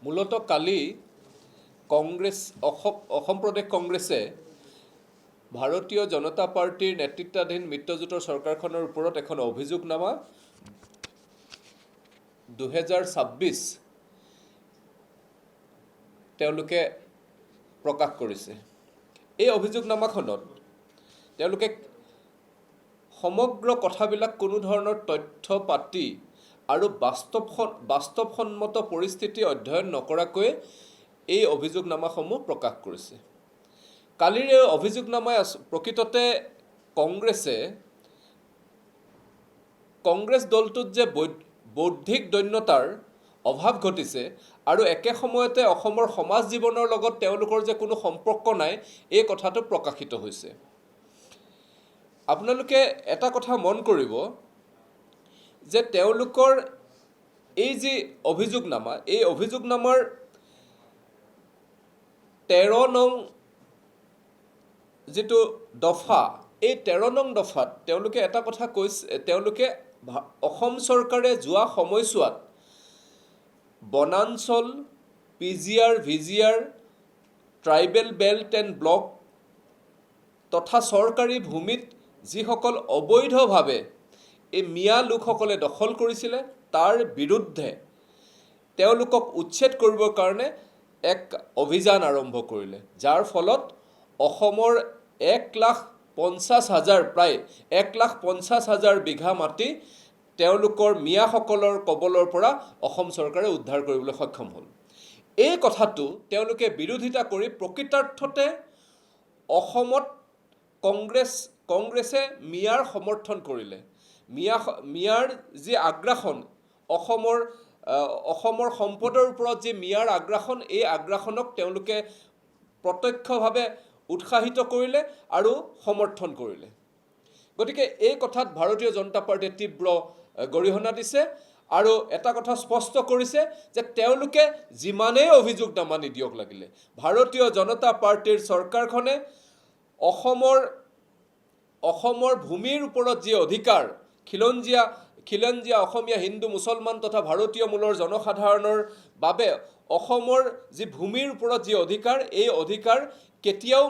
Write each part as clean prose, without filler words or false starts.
মূলত কালি কংগ্ৰেছ অসম প্ৰদেশ কংগ্ৰেছে ভাৰতীয় জনতা পাৰ্টিৰ নেতৃত্বাধীন মিত্ৰজোঁটৰ চৰকাৰখনৰ ওপৰত এখন অভিযোগনামা 2026 তেওঁলোকে প্ৰকাশ কৰিছে। এই অভিযোগনামাখনত তেওঁলোকে সমগ্ৰ কথাবিলাক কোনো ধৰণৰ তথ্য পাতি আৰু বাস্তৱসন্মত পৰিস্থিতি অধ্যয়ন নকৰাকৈ এই অভিযোগনামাসমূহ প্ৰকাশ কৰিছে। কালিৰ এই অভিযোগনামাই প্ৰকৃততে কংগ্ৰেছ দলটোত যে বৌদ্ধিক দৈন্যতাৰ অভাৱ ঘটিছে আৰু একে সময়তে অসমৰ সমাজ জীৱনৰ লগত তেওঁলোকৰ যে কোনো সম্পৰ্ক নাই, এই কথাটো প্ৰকাশিত হৈছে। আপোনালোকে এটা কথা মন কৰিব যে তেওঁলোকৰ এই যি অভিযোগনামা, এই অভিযোগনামাৰ 13 নং যিটো দফা, এই 13 নং দফাত তেওঁলোকে এটা কথা কৈছে, তেওঁলোকে অসম চৰকাৰে যোৱা সময়ছোৱাত বনাঞ্চল, PGR, VGR, tribal belt and block তথা চৰকাৰী ভূমিত যিসকল অবৈধভাৱে এই মিয়া লোকসকলে দখল কৰিছিলে তাৰ বিৰুদ্ধে তেওঁলোকক উচ্ছেদ কৰিবৰ কাৰণে এক অভিযান আৰম্ভ কৰিলে, যাৰ ফলত অসমৰ 1,50,000 প্ৰায় 1,50,000 বিঘা মাটি তেওঁলোকৰ মিয়াসকলৰ কবলৰ পৰা অসম চৰকাৰে উদ্ধাৰ কৰিবলৈ সক্ষম হ'ল। এই কথাটো তেওঁলোকে বিৰোধিতা কৰি প্ৰকৃতাৰ্থতে অসমত কংগ্ৰেছে মিয়াৰ সমৰ্থন কৰিলে। মিয়াৰ যি আগ্ৰাসন, অসমৰ সম্পদৰ ওপৰত যি মিয়াৰ আগ্ৰাসন, এই আগ্ৰাসনক তেওঁলোকে প্ৰত্যক্ষভাৱে উৎসাহিত কৰিলে আৰু সমৰ্থন কৰিলে। গতিকে এই কথাত ভাৰতীয় জনতা পাৰ্টীয়ে তীব্ৰ গৰিহণা দিছে আৰু এটা কথা স্পষ্ট কৰিছে যে তেওঁলোকে যিমানেই অভিযোগনামা নিদিয়ক লাগিলে, ভাৰতীয় জনতা পাৰ্টীৰ চৰকাৰখনে অসমৰ ভূমিৰ ওপৰত যি অধিকাৰ, খিলঞ্জীয়া অসমীয়া, হিন্দু, মুছলমান তথা ভাৰতীয় মূলৰ জনসাধাৰণৰ বাবে অসমৰ যি ভূমিৰ ওপৰত যি অধিকাৰ, এই অধিকাৰ কেতিয়াও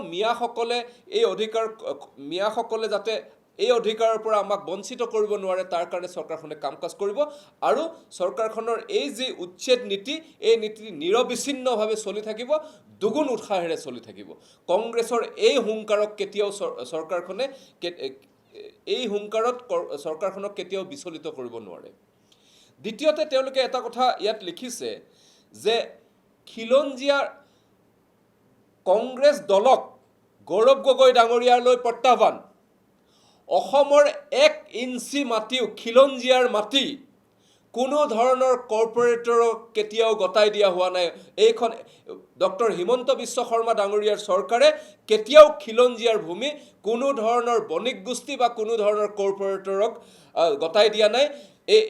মিয়াসকলে যাতে এই অধিকাৰৰ পৰা আমাক বঞ্চিত কৰিব নোৱাৰে, তাৰ কাৰণে চৰকাৰখনে কাম কাজ কৰিব আৰু চৰকাৰখনৰ এই যি উচ্ছেদ নীতি, এই নীতি নিৰবিচ্ছিন্নভাৱে চলি থাকিব, দুগুণ উৎসাহেৰে চলি থাকিব। কংগ্ৰেছৰ এই হুংকাৰক কেতিয়াও চৰকাৰখনক কেতিয়াও বিচলিত কৰিব নোৱাৰে। দ্বিতীয়তে তেওঁলোকে এটা কথা ইয়াত লিখিছে যে খিলঞ্জীয়া কংগ্ৰেছ দলক গৌৰৱ গগৈ ডাঙৰীয়ালৈ প্ৰত্যাহ্বান, অসমৰ 1 ইঞ্চি মাটিও খিলঞ্জীয়াৰ মাটি কোনো ধৰণৰ কৰ্পৰেটৰক কেতিয়াও গতাই দিয়া হোৱা নাই। এইখন ডক্টৰ হিমন্ত বিশ্ব শৰ্মা ডাঙৰীয়াৰ চৰকাৰে কেতিয়াও খিলঞ্জীয়াৰ ভূমি কোনো ধৰণৰ বণিক গোষ্ঠী বা কোনো ধৰণৰ কৰ্পৰেটৰক গতাই দিয়া নাই।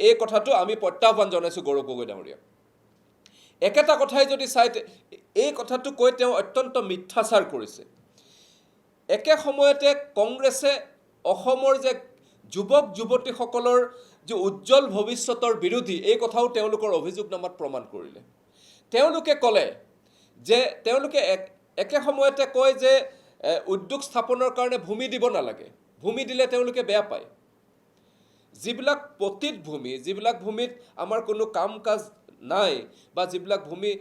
এই কথাটো আমি প্ৰত্যাহ্বান জনাইছোঁ গৌৰৱ গগৈ ডাঙৰীয়াক। একেটা কথাই যদি চাই, এই কথাটো কৈ তেওঁ অত্যন্ত মিথ্যাচাৰ কৰিছে। একে সময়তে কংগ্ৰেছে অসমৰ যে যুৱক যুৱতীসকলৰ যে উজ্জ্বল ভৱিষ্যতৰ বিৰোধী, এই কথাও তেওঁলোকৰ অভিযোগনামাত প্ৰমাণ কৰিলে। তেওঁলোকে ক'লে যে তেওঁলোকে একে সময়তে কয় যে উদ্যোগ স্থাপনৰ কাৰণে ভূমি দিব নালাগে, ভূমি দিলে তেওঁলোকে বেয়া পায়। যিবিলাক পতিত ভূমি, যিবিলাক ভূমিত আমাৰ কোনো কাম কাজ নাই বা যিবিলাক ভূমি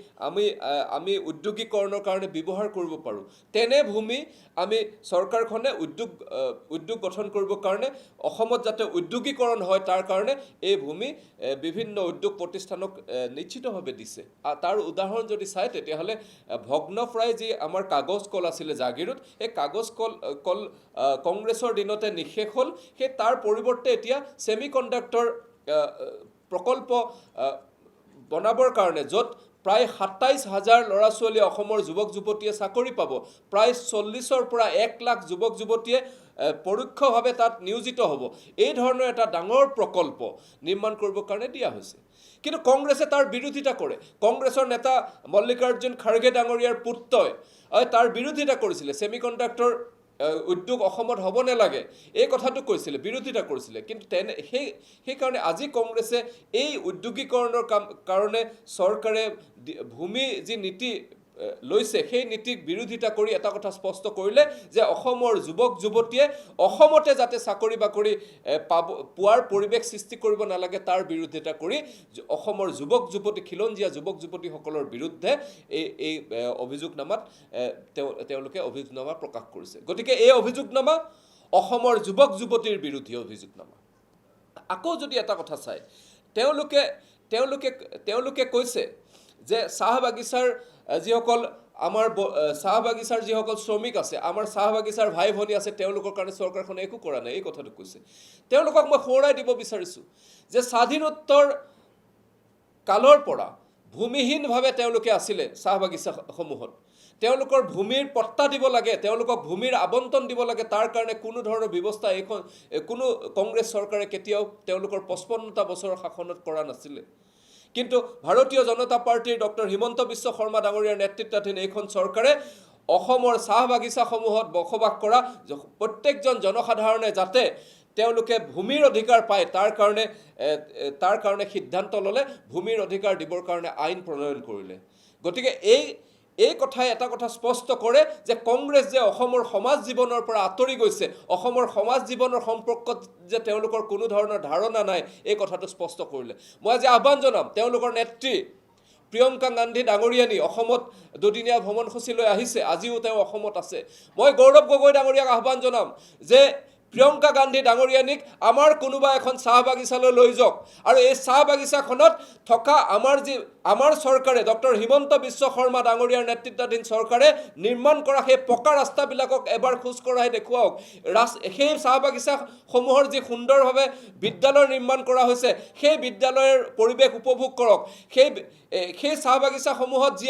আমি উদ্যোগীকৰণৰ কাৰণে ব্যৱহাৰ কৰিব পাৰোঁ, তেনে ভূমি আমি চৰকাৰখনে উদ্যোগ গঠন কৰিবৰ কাৰণে অসমত যাতে উদ্যোগীকৰণ হয়, তাৰ কাৰণে এই ভূমি বিভিন্ন উদ্যোগ প্ৰতিষ্ঠানক নিশ্চিতভাৱে দিছে। তাৰ উদাহৰণ যদি চাই তেতিয়াহ'লে ভগ্নপ্ৰায় যি আমাৰ কাগজ কল আছিলে জাগিৰোড, এই কাগজ কল কংগ্ৰেছৰ দিনতে নিশেষ হ'ল। সেই তাৰ পৰিৱৰ্তে এতিয়া ছেমি কণ্ডাক্টৰ প্ৰকল্প বনাবৰ কাৰণে, য'ত প্ৰায় 27,000 ল'ৰা ছোৱালী অসমৰ যুৱক যুৱতীয়ে চাকৰি পাব, প্ৰায় 40,000 পৰা 1 লাখ যুৱক যুৱতীয়ে পৰোক্ষভাৱে তাত নিয়োজিত হ'ব, এই ধৰণৰ এটা ডাঙৰ প্ৰকল্প নিৰ্মাণ কৰিবৰ কাৰণে দিয়া হৈছে। কিন্তু কংগ্ৰেছে তাৰ বিৰোধিতা কৰে। কংগ্ৰেছৰ নেতা মল্লিকাৰ্জুন খাৰ্গে ডাঙৰীয়াৰ পুত্ৰই তাৰ বিৰোধিতা কৰিছিলে। ছেমি কণ্ডাক্টৰ উদ্যোগ অসমত হ'ব নালাগে এই কথাটো কৈছিলে, বিৰোধিতা কৰিছিলে। কিন্তু সেইকাৰণে আজি কংগ্ৰেছে এই উদ্যোগীকৰণৰ কাৰণে চৰকাৰে ভূমি যি নীতি লৈছে সেই নীতিক বিৰোধিতা কৰি এটা কথা স্পষ্ট কৰিলে যে অসমৰ যুৱক যুৱতীয়ে অসমতে যাতে চাকৰি বাকৰি পোৱাৰ পৰিৱেশ সৃষ্টি কৰিব নালাগে তাৰ বিৰোধিতা কৰি অসমৰ যুৱক যুৱতী খিলঞ্জীয়া যুৱক যুৱতীসকলৰ বিৰুদ্ধে এই অভিযোগনামাত তেওঁলোকে অভিযোগনামা প্ৰকাশ কৰিছে। গতিকে এই অভিযোগনামা অসমৰ যুৱক যুৱতীৰ বিৰুদ্ধে অভিযোগনামা। আকৌ যদি এটা কথা চায়, তেওঁলোকে কৈছে যে চাহ বাগিচাৰ যিসকল আমাৰ চাহ বাগিচাৰ যিসকল শ্ৰমিক আছে, আমাৰ চাহ বাগিচাৰ ভাই ভনী আছে, তেওঁলোকৰ কাৰণে চৰকাৰখনে একো কৰা নাই, এই কথাটো কৈছে। তেওঁলোকক মই সোঁৱৰাই দিব বিচাৰিছোঁ যে স্বাধীনোত্তৰ কালৰ পৰা ভূমিহীনভাৱে তেওঁলোকে আছিলে চাহ বাগিচাসমূহত। তেওঁলোকৰ ভূমিৰ পট্টা দিব লাগে, তেওঁলোকক ভূমিৰ আবণ্টন দিব লাগে, তাৰ কাৰণে কোনো ধৰণৰ ব্যৱস্থা কোনো কংগ্ৰেছ চৰকাৰে কেতিয়াও তেওঁলোকৰ 55টা বছৰৰ শাসনত কৰা নাছিলে। কিন্তু ভাৰতীয় জনতা পাৰ্টীৰ ডক্টৰ হিমন্ত বিশ্ব শৰ্মা ডাঙৰীয়াৰ নেতৃত্বাধীন এইখন চৰকাৰে অসমৰ চাহ বাগিচাসমূহত বসবাস কৰা প্ৰত্যেকজন জনসাধাৰণে যাতে তেওঁলোকে ভূমিৰ অধিকাৰ পায় তাৰ কাৰণে সিদ্ধান্ত ল'লে, ভূমিৰ অধিকাৰ দিবৰ কাৰণে আইন প্ৰণয়ন কৰিলে। গতিকে এই কথাই এটা কথা স্পষ্ট কৰে যে কংগ্ৰেছ যে অসমৰ সমাজ জীৱনৰ পৰা আঁতৰি গৈছে, অসমৰ সমাজ জীৱনৰ সম্পৰ্কত যে তেওঁলোকৰ কোনো ধৰণৰ ধাৰণা নাই, এই কথাটো স্পষ্ট কৰিলে। মই আজি আহ্বান জনাম তেওঁলোকৰ নেত্ৰী প্ৰিয়ংকা গান্ধী ডাঙৰীয়ানী অসমত দুদিনীয়া ভ্ৰমণসূচী লৈ আহিছে, আজিও তেওঁ অসমত আছে। মই গৌৰৱ গগৈ ডাঙৰীয়াক আহ্বান জনাম যে প্ৰিয়ংকা গান্ধী ডাঙৰীয়ানীক আমাৰ কোনোবা এখন চাহ বাগিচালৈ লৈ যাওক আৰু এই চাহ বাগিচাখনত থকা আমাৰ চৰকাৰে ডক্টৰ হিমন্ত বিশ্ব শৰ্মা ডাঙৰীয়াৰ নেতৃত্বাধীন চৰকাৰে নিৰ্মাণ কৰা সেই পকা ৰাস্তাবিলাকক এবাৰ খোজ কঢ়াই দেখুৱাওক। সেই চাহ বাগিচাসমূহৰ যি সুন্দৰভাৱে বিদ্যালয় নিৰ্মাণ কৰা হৈছে সেই বিদ্যালয়ৰ পৰিৱেশ উপভোগ কৰক। সেই চাহ বাগিচাসমূহত যি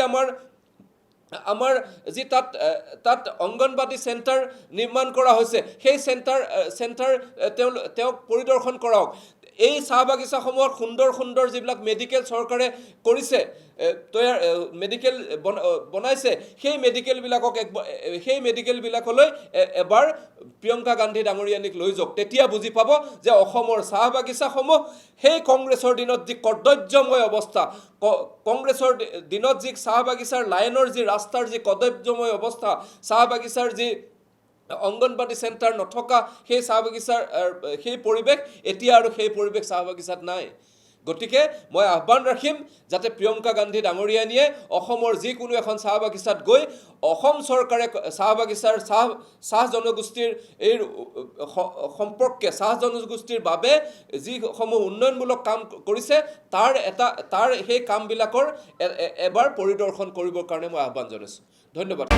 আমাৰ যি তাত অংগনবাদী চেণ্টাৰ নিৰ্মাণ কৰা হৈছে সেই চেণ্টাৰ তেওঁক পৰিদৰ্শন কৰাওক। এই চাহ বাগিচাসমূহত সুন্দৰ যিবিলাক মেডিকেল চৰকাৰে কৰিছে, মেডিকেল বনাইছে, সেই মেডিকেলবিলাকলৈ এবাৰ প্ৰিয়ংকা গান্ধী ডাঙৰীয়ানীক লৈ যাওক। তেতিয়া বুজি পাব যে অসমৰ চাহ বাগিচাসমূহ সেই কংগ্ৰেছৰ দিনত যি কদৰ্যময় অৱস্থা, কংগ্ৰেছৰ দিনত যি চাহ বাগিচাৰ লাইনৰ যি ৰাস্তাৰ যি কদৰ্যময় অৱস্থা, চাহ বাগিচাৰ যি অংগনবাদী চেণ্টাৰ নথকা সেই চাহ বাগিচাৰ সেই পৰিৱেশ, এতিয়া আৰু সেই পৰিৱেশ চাহ বাগিচাত নাই। গতিকে মই আহ্বান ৰাখিম যাতে প্ৰিয়ংকা গান্ধী ডাঙৰীয়ানীয়ে অসমৰ যিকোনো এখন চাহ বাগিচাত গৈ অসম চৰকাৰে চাহ বাগিচাৰ চাহ জনগোষ্ঠীৰ এই সম্পৰ্কে, চাহ জনগোষ্ঠীৰ বাবে যিসমূহ উন্নয়নমূলক কাম কৰিছে তাৰ সেই কামবিলাকৰ এবাৰ পৰিদৰ্শন কৰিবৰ কাৰণে মই আহ্বান জনাইছোঁ। ধন্যবাদ।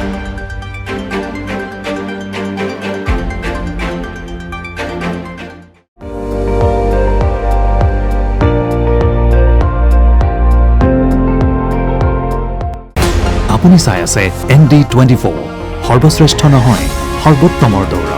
আপুনি চাই আছে ND24, সৰ্বশ্ৰেষ্ঠ নহয় সৰ্বোত্তমৰ দৌৰা।